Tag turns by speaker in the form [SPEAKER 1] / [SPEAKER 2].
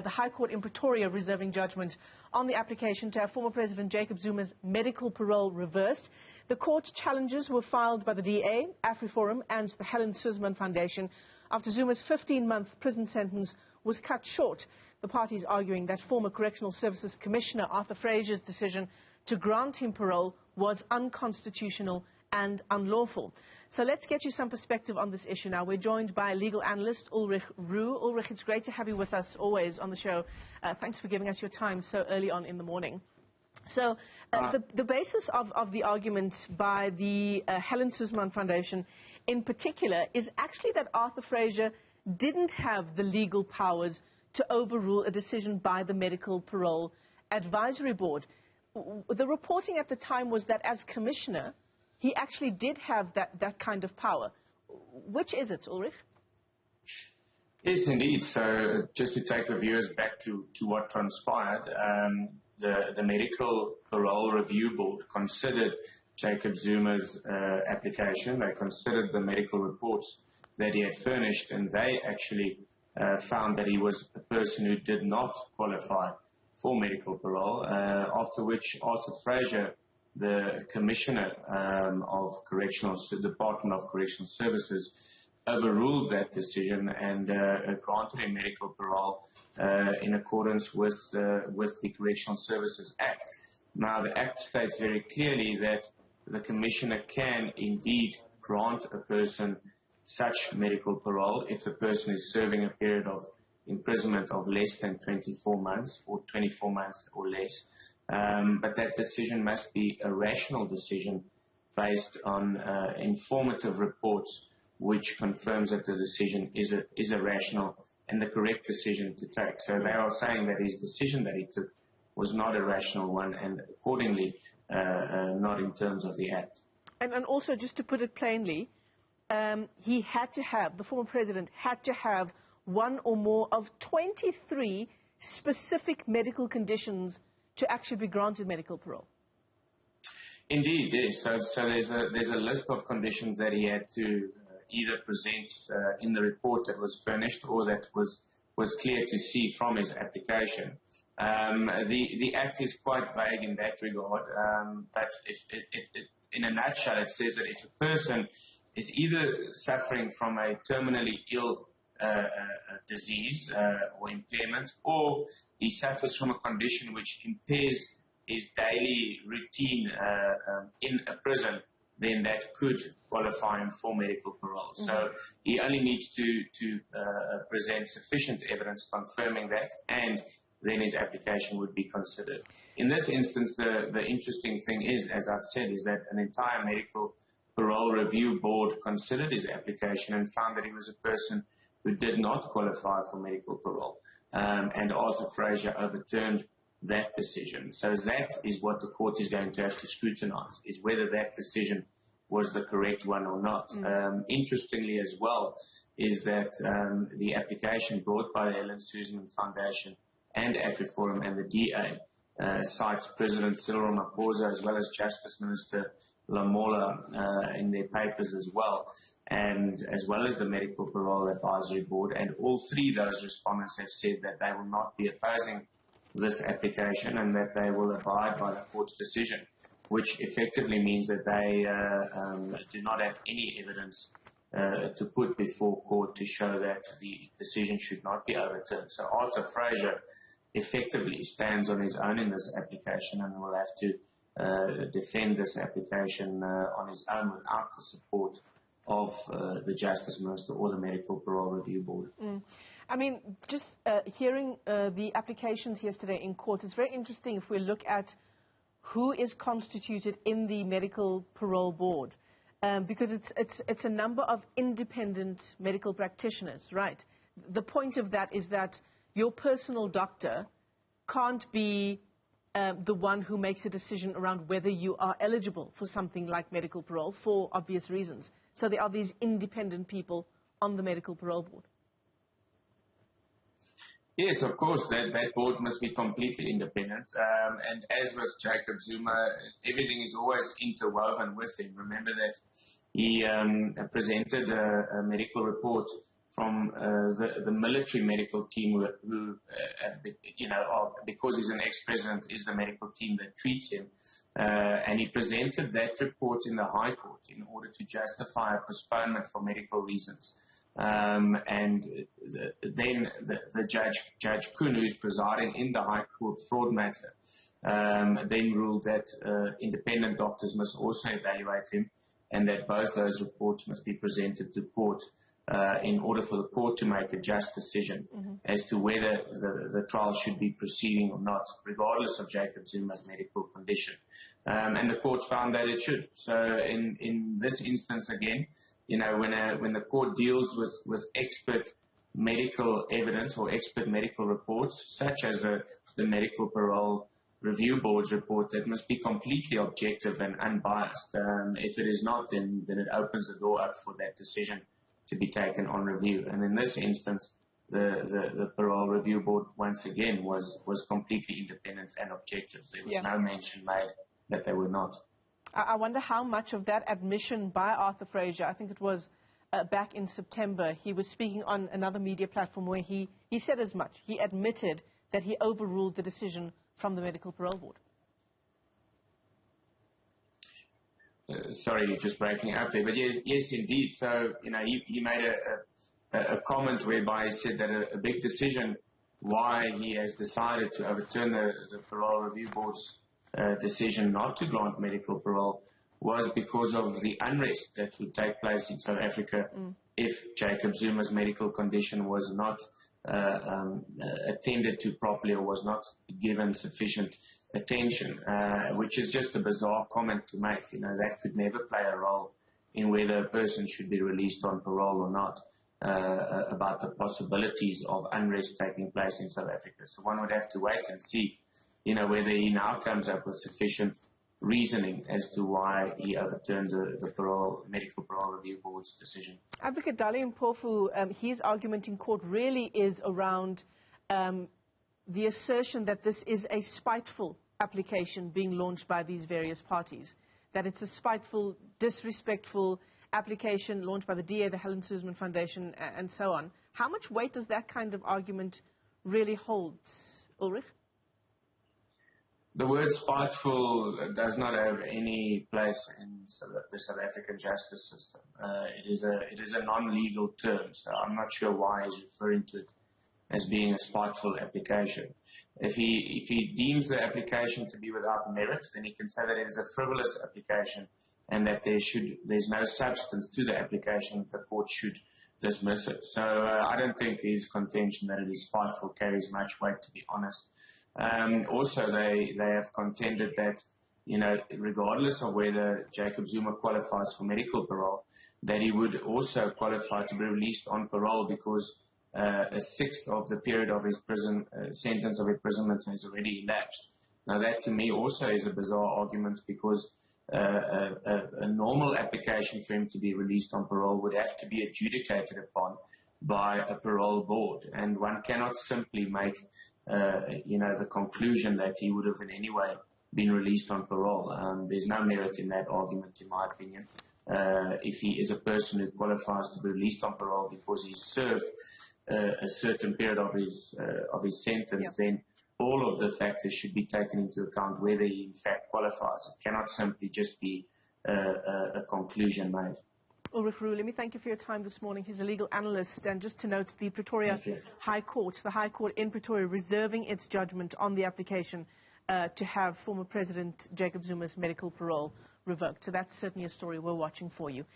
[SPEAKER 1] the High Court in Pretoria reserving judgment on the application to have former President Jacob Zuma's medical parole reversed. The court challenges were filed by the DA, AfriForum and the Helen Suzman Foundation after Zuma's 15-month prison sentence was cut short. The parties arguing that former Correctional Services Commissioner Arthur Frazier's decision to grant him parole was unconstitutional and unlawful. So let's get you some perspective on this issue now. We're joined by legal analyst Ulrich Roux. Ulrich, it's great to have you with us always on the show. Thanks for giving us your time so early on in the morning. So the basis of the argument by the Helen Suzman Foundation in particular is actually that Arthur Frazier didn't have the legal powers to overrule a decision by the Medical Parole Advisory Board. The reporting at the time was that as commissioner, he actually did have that kind of power. Which is it, Ulrich?
[SPEAKER 2] Yes, indeed. So just to take the viewers back to what transpired, the Medical Parole Review Board considered Jacob Zuma's application. They considered the medical reports that he had furnished, and they actually found that he was a person who did not qualify for medical parole, after which Arthur Frazier, the Commissioner of Department of Correctional Services, overruled that decision and granted him medical parole in accordance with the Correctional Services Act. Now, the Act states very clearly that the Commissioner can indeed grant a person such medical parole if the person is serving a period of imprisonment of less than 24 months or 24 months or less. But that decision must be a rational decision based on informative reports which confirms that the decision is a rational and the correct decision to take. So they are saying that his decision that he took was not a rational one and accordingly not in terms of the Act.
[SPEAKER 1] And also, just to put it plainly, he had to have, the former president had to have one or more of 23 specific medical conditions to actually be granted medical parole.
[SPEAKER 2] Indeed, yes. So there's a list of conditions that he had to either present in the report that was furnished or that was clear to see from his application. The Act is quite vague in that regard, but in a nutshell, it says that if a person is either suffering from a terminally ill disease or impairment, or he suffers from a condition which impairs his daily routine in a prison, then that could qualify him for medical parole. Mm-hmm. So he only needs to present sufficient evidence confirming that, and then his application would be considered. In this instance, the interesting thing is, as I've said, is that an entire Medical Parole Review Board considered his application and found that he was a person who did not qualify for medical parole. And Arthur Frazier overturned that decision. So that is what the court is going to have to scrutinize, is whether that decision was the correct one or not. Interestingly as well is that the application brought by the Helen Suzman Foundation and AfriForum and the DA cites President Cyril Ramaphosa as well as Justice Minister Lamola in their papers as well, and as well as the Medical Parole Advisory Board, and all three of those respondents have said that they will not be opposing this application and that they will abide by the court's decision, which effectively means that they do not have any evidence to put before court to show that the decision should not be overturned. So Arthur Frazier effectively stands on his own in this application and will have to defend this application on his own without the support of the Justice Minister or the Medical Parole Review Board.
[SPEAKER 1] I mean, just hearing the applications yesterday in court, it's very interesting if we look at who is constituted in the Medical Parole Board, because it's a number of independent medical practitioners, right? The point of that is that your personal doctor can't be the one who makes a decision around whether you are eligible for something like medical parole for obvious reasons. So there are these independent people on the Medical Parole Board.
[SPEAKER 2] Yes, of course, that board must be completely independent. And as with Jacob Zuma, everything is always interwoven with him. Remember that he presented a medical report the military medical team who because he's an ex-president, is the medical team that treats him. And he presented that report in the High Court in order to justify a postponement for medical reasons. And then the Judge Kuhn, who is presiding in the High Court fraud matter, then ruled that independent doctors must also evaluate him, and that both those reports must be presented to court in order for the court to make a just decision as to whether the trial should be proceeding or not, regardless of Jacob Zuma's medical condition. And the court found that it should. So in this instance, again, when the court deals with expert medical evidence or expert medical reports, such as the Medical Parole Review Board's report, that must be completely objective and unbiased. If it is not, then it opens the door up for that decision to be taken on review. And in this instance, the Parole Review Board, once again, was completely independent and objective. There was no mention made that they were not.
[SPEAKER 1] I wonder how much of that admission by Arthur Fraser, I think it was back in September, he was speaking on another media platform where he said as much. He admitted that he overruled the decision from the Medical Parole Board.
[SPEAKER 2] Sorry, you're just breaking up there. But yes, indeed. So, he made a comment whereby he said that a big decision why he has decided to overturn the Parole Review Board's decision not to grant medical parole was because of the unrest that would take place in South Africa if Jacob Zuma's medical condition was not attended to properly or was not given sufficient attention, which is just a bizarre comment to make. That could never play a role in whether a person should be released on parole or not, about the possibilities of unrest taking place in South Africa. So one would have to wait and see, whether he now comes up with sufficient reasoning as to why he overturned the Medical Parole Review Board's decision.
[SPEAKER 1] Advocate Dali Mpofu, his argument in court really is around the assertion that this is a spiteful application being launched by these various parties, that it's a spiteful, disrespectful application launched by the DA, the Helen Suzman Foundation, and so on. How much weight does that kind of argument really hold, Ulrich?
[SPEAKER 2] The word spiteful does not have any place in the South African justice system. It is a non-legal term, so I'm not sure why he's referring to it as being a spiteful application. If he deems the application to be without merit, then he can say that it is a frivolous application and that there's no substance to the application. The court should dismiss it. So I don't think his contention that it is spiteful carries much weight, to be honest. Also, they have contended that, regardless of whether Jacob Zuma qualifies for medical parole, that he would also qualify to be released on parole because a sixth of the period of his prison sentence of imprisonment has already elapsed. Now, that to me also is a bizarre argument because a normal application for him to be released on parole would have to be adjudicated upon by a parole board, and one cannot simply make the conclusion that he would have in any way been released on parole. There's no merit in that argument, in my opinion. If he is a person who qualifies to be released on parole because he's served a certain period of his sentence, then all of the factors should be taken into account whether he in fact qualifies. It cannot simply just be a conclusion made.
[SPEAKER 1] Ulrich Roux, let me thank you for your time this morning. He's a legal analyst. And just to note, the Pretoria High Court in Pretoria, reserving its judgment on the application to have former President Jacob Zuma's medical parole revoked. So that's certainly a story we're watching for you.